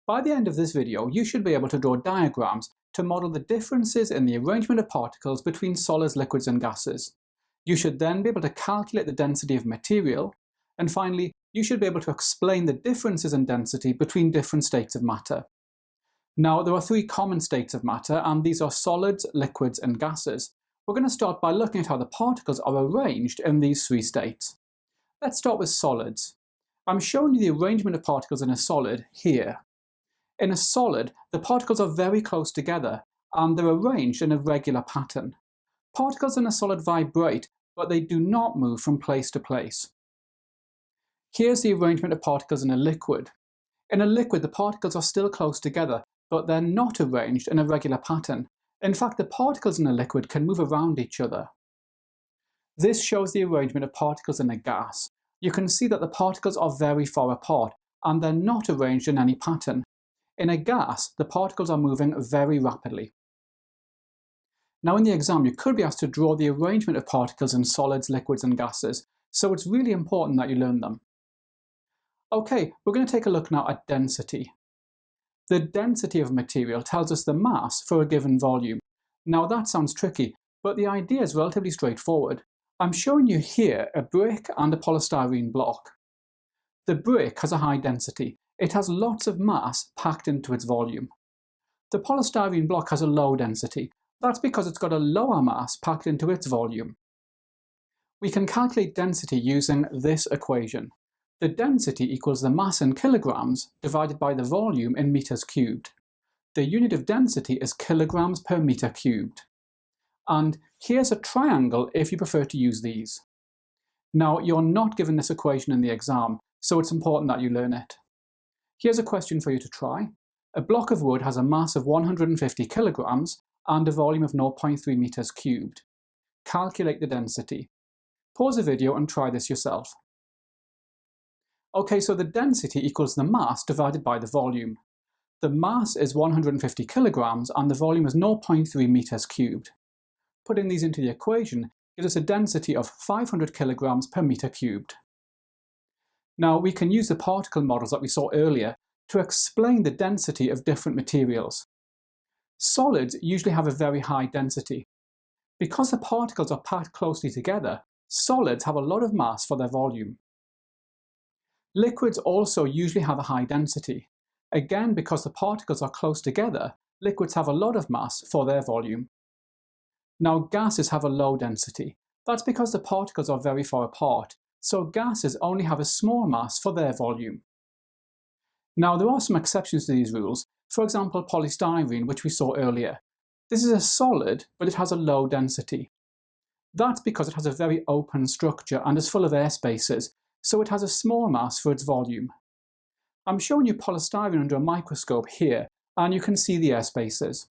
By the end of this video, you should be able to draw diagrams to model the differences in the arrangement of particles between solids, liquids, and gases. You should then be able to calculate the density of material, and finally, you should be able to explain the differences in density between different states of matter. Now, there are three common states of matter, and these are solids, liquids, and gases. We're going to start by looking at how the particles are arranged in these three states. Let's start with solids. I'm showing you the arrangement of particles in a solid here. In a solid, the particles are very close together, and they're arranged in a regular pattern. Particles in a solid vibrate, but they do not move from place to place. Here's the arrangement of particles in a liquid. In a liquid, the particles are still close together, but they're not arranged in a regular pattern. In fact, the particles in a liquid can move around each other. This shows the arrangement of particles in a gas. You can see that the particles are very far apart, and they're not arranged in any pattern. In a gas, the particles are moving very rapidly. Now in the exam, you could be asked to draw the arrangement of particles in solids, liquids, and gases, so it's really important that you learn them. Okay, we're going to take a look now at density. The density of material tells us the mass for a given volume. Now that sounds tricky, but the idea is relatively straightforward. I'm showing you here a brick and a polystyrene block. The brick has a high density. It has lots of mass packed into its volume. The polystyrene block has a low density. That's because it's got a lower mass packed into its volume. We can calculate density using this equation. The density equals the mass in kilograms divided by the volume in meters cubed. The unit of density is kilograms per meter cubed. And here's a triangle if you prefer to use these. Now, you're not given this equation in the exam, so it's important that you learn it. Here's a question for you to try. A block of wood has a mass of 150 kilograms and a volume of 0.3 meters cubed. Calculate the density. Pause the video and try this yourself. Okay, so the density equals the mass divided by the volume. The mass is 150 kilograms and the volume is 0.3 meters cubed. Putting these into the equation gives us a density of 500 kilograms per meter cubed. Now we can use the particle models that we saw earlier to explain the density of different materials. Solids usually have a very high density. Because the particles are packed closely together, solids have a lot of mass for their volume. Liquids also usually have a high density. Again, because the particles are close together, liquids have a lot of mass for their volume. Now gases have a low density. That's because the particles are very far apart, so gases only have a small mass for their volume. Now there are some exceptions to these rules. For example, polystyrene, which we saw earlier. This is a solid, but it has a low density. That's because it has a very open structure and is full of air spaces, so it has a small mass for its volume. I'm showing you polystyrene under a microscope here, and you can see the air spaces.